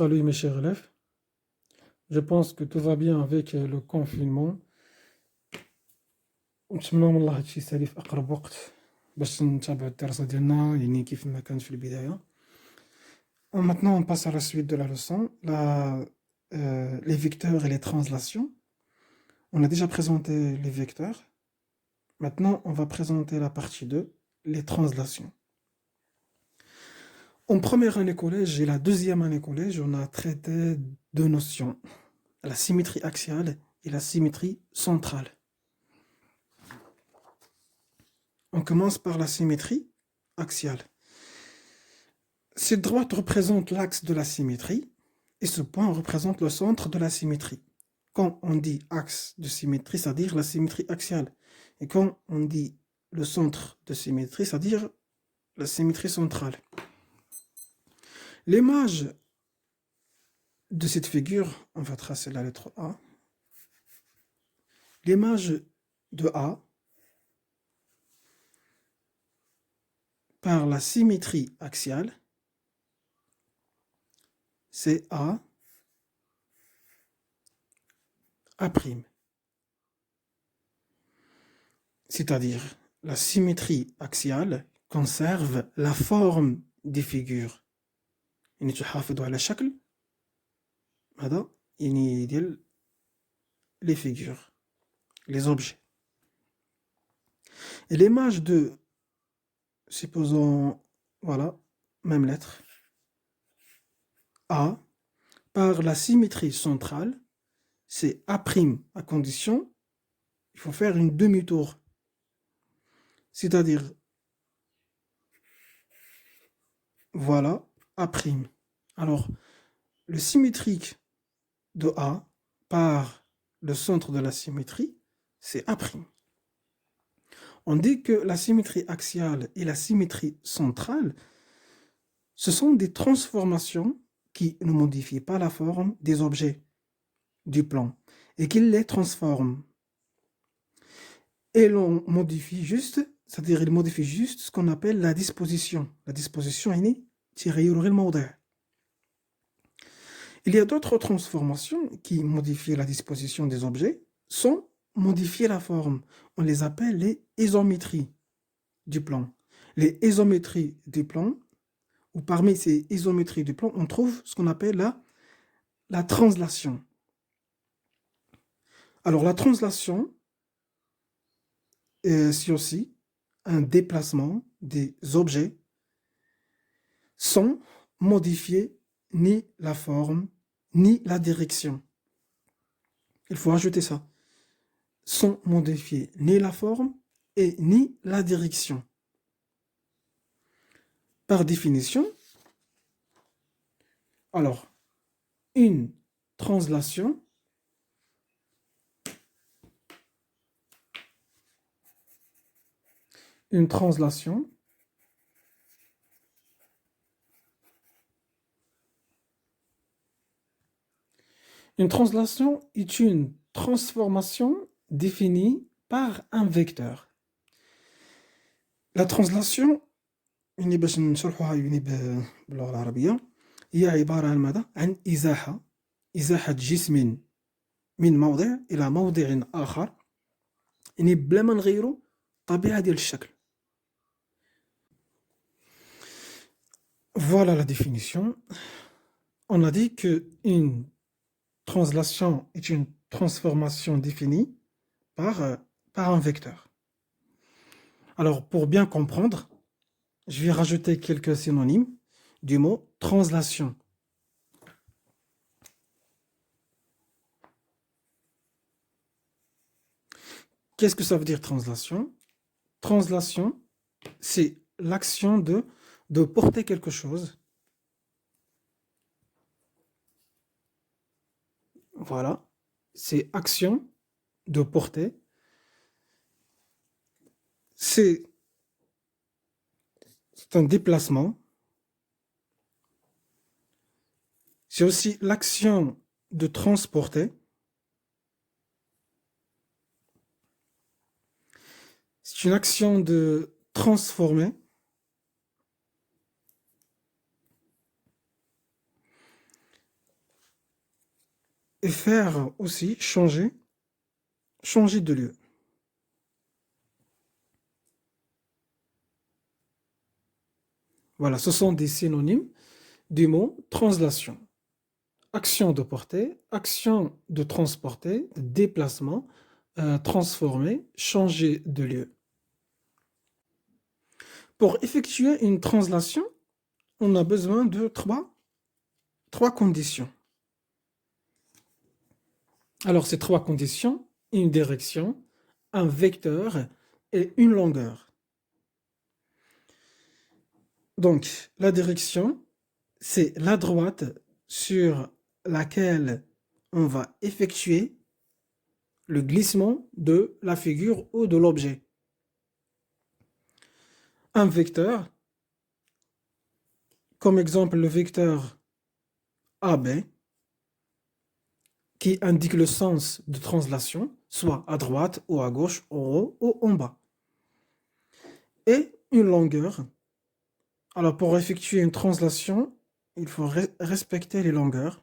Salut mes chers élèves, je pense que tout va bien avec le confinement. ونتمنى من الله هادشي يسالي في أقرب وقت باش نتابعو الدراسة ديالنا يعني كيف ما كانت في البداية. Maintenant on passe à la suite de la leçon, les vecteurs et les translations. On a déjà présenté les vecteurs. Maintenant on va présenter la partie 2, les translations. En première année collège et la deuxième année collège, on a traité deux notions, la symétrie axiale et la symétrie centrale. On commence par la symétrie axiale. Cette droite représente l'axe de la symétrie et ce point représente le centre de la symétrie. Quand on dit axe de symétrie, c'est-à-dire la symétrie axiale. Et quand on dit le centre de symétrie, c'est-à-dire la symétrie centrale. L'image de cette figure, on va tracer la lettre A. L'image de A par la symétrie axiale, c'est A'. C'est-à-dire, la symétrie axiale conserve la forme des figures. يعني تحافظ على شكل هذا يعني ديال les figures, les objets. Et l'image de, supposons, voilà, même lettre, A, par la symétrie centrale, c'est A' à condition, il faut faire une demi-tour. C'est-à-dire, voilà, A'. Alors, le symétrique de A par le centre de la symétrie, c'est A'. On dit que la symétrie axiale et la symétrie centrale, ce sont des transformations qui ne modifient pas la forme des objets du plan et qui les transforment. Et l'on modifie juste, c'est-à-dire il modifie juste ce qu'on appelle la disposition. La disposition est تغير الموضع. Il y a d'autres transformations qui modifient la disposition des objets sans modifier la forme. On les appelle les isométries du plan. Les isométries du plan, ou parmi ces isométries du plan, on trouve ce qu'on appelle la translation. Alors la translation, c'est aussi un déplacement des objets sans modifier ni la forme, ni la direction. Il faut ajouter ça. Sans modifier ni la forme et ni la direction. Par définition, alors, une translation est une transformation définie par un vecteur. La translation, يعني باش نشرحوها يعني باللغة العربية، هي عبارة عن ماذا؟ عن إزاحة جسم من موضع إلى موضع آخر، يعني بلا ما نغيرو الطبيعة ديال الشكل. Voilà la définition. On a dit que une translation est une transformation définie par un vecteur. Alors, pour bien comprendre, je vais rajouter quelques synonymes du mot translation. Qu'est-ce que ça veut dire translation? Translation, c'est l'action de porter quelque chose. Voilà, c'est action de porter. C'est un déplacement. C'est aussi l'action de transporter. C'est une action de transformer. et faire aussi changer de lieu. Voilà, ce sont des synonymes du mot translation. Action de porter, action de transporter, déplacement, transformer, changer de lieu. Pour effectuer une translation, on a besoin de trois conditions. Alors, ces trois conditions, une direction, un vecteur et une longueur. Donc, la direction, c'est la droite sur laquelle on va effectuer le glissement de la figure ou de l'objet. Un vecteur, comme exemple le vecteur AB, qui indique le sens de translation, soit à droite ou à gauche, en haut ou en bas. Et une longueur. Alors pour effectuer une translation, il faut respecter les longueurs.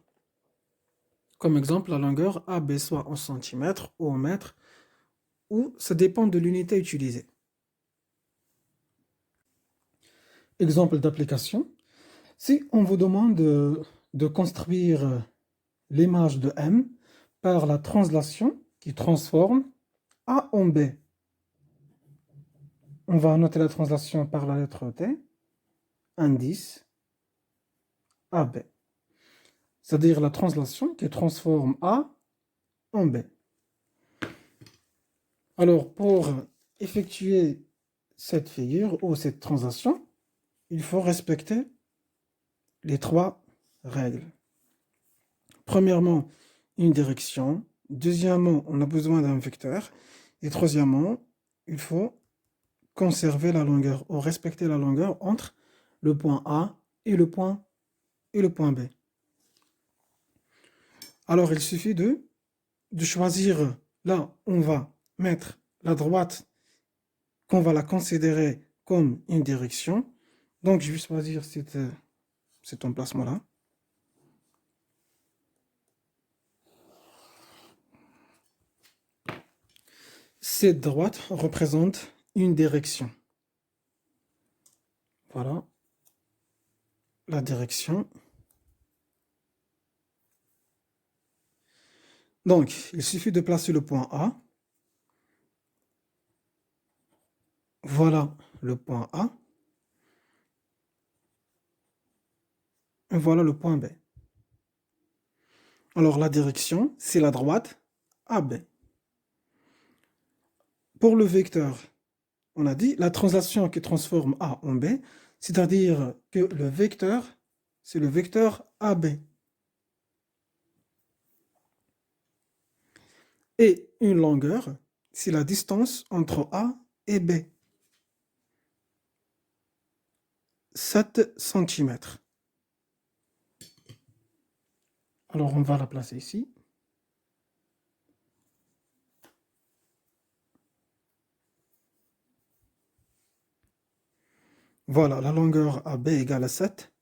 Comme exemple, la longueur AB soit en centimètres ou en mètres, ou ça dépend de l'unité utilisée. Exemple d'application. Si on vous demande de construire l'image de M par la translation qui transforme A en B. On va noter la translation par la lettre T, indice AB. C'est-à-dire la translation qui transforme A en B. Alors, pour effectuer cette figure ou cette translation, il faut respecter les trois règles. Premièrement, une direction. Deuxièmement, on a besoin d'un vecteur. Et troisièmement, il faut conserver la longueur ou respecter la longueur entre le point A et le point B. Alors, il suffit de choisir, là, on va mettre la droite qu'on va la considérer comme une direction. Donc, je vais choisir cet emplacement-là. Cette droite représente une direction. Voilà la direction. Donc, il suffit de placer le point A. Voilà le point A. Et voilà le point B. Alors, la direction, c'est la droite AB. Pour le vecteur, on a dit la translation qui transforme A en B, c'est-à-dire que le vecteur, c'est le vecteur AB. Et une longueur, c'est la distance entre A et B. 7 cm. Alors, on va la placer ici. Voilà, la longueur AB égale à 7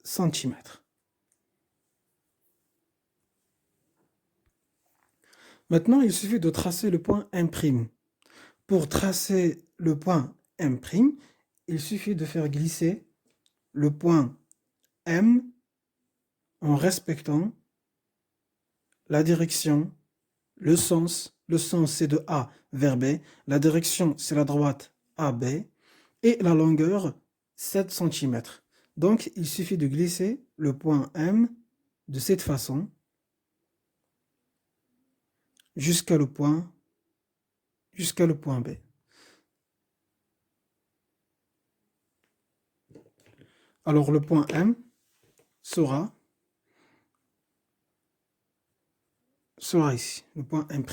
cm. Maintenant, il suffit de tracer le point M'. Pour tracer le point M', il suffit de faire glisser le point M en respectant la direction, le sens c'est de A vers B, la direction c'est la droite AB et la longueur 7 cm. Donc il suffit de glisser le point M de cette façon jusqu'à le point B. Alors le point M sera ici, le point M'.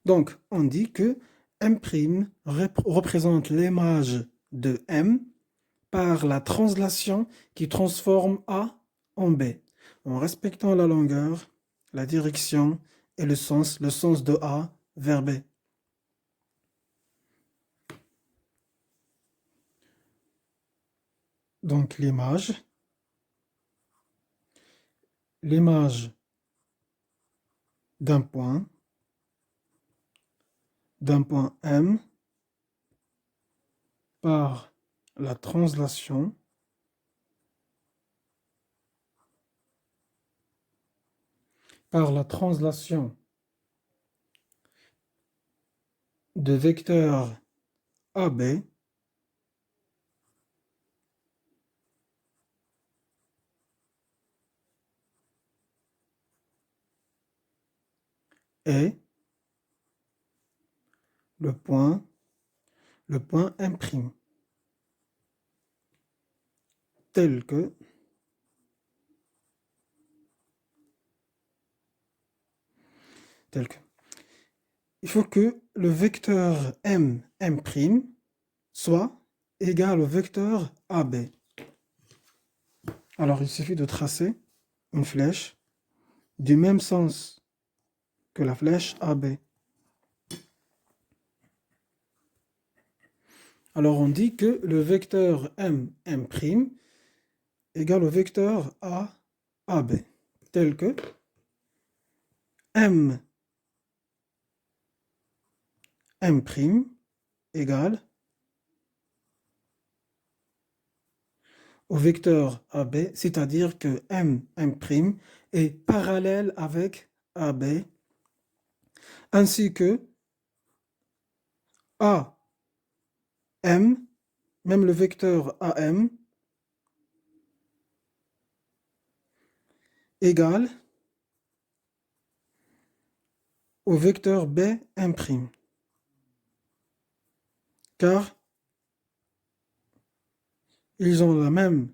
Donc, on dit que M' représente l'image de M par la translation qui transforme A en B, en respectant la longueur, la direction et le sens de A vers B. Donc, l'image d'un point M par la translation de vecteur AB est le point M', tel que il faut que le vecteur M' soit égal au vecteur AB. Alors il suffit de tracer une flèche du même sens que la flèche AB. Alors on dit que le vecteur M' égale au vecteur AB, tel que M' égale au vecteur AB, c'est-à-dire que M' est parallèle avec AB, ainsi que AM, même le vecteur AM, égale au vecteur B', car ils ont la même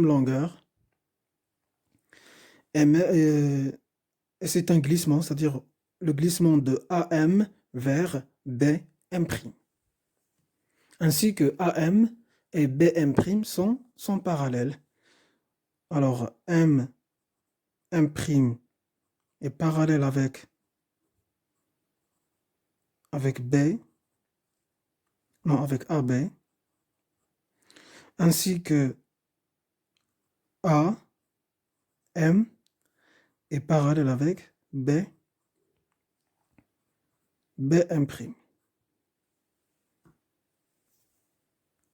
longueur, et c'est un glissement, c'est-à-dire le glissement de AM vers B', ainsi que AM et B' sont parallèles. Alors M' est parallèle avec AB, ainsi que AM est parallèle avec B'.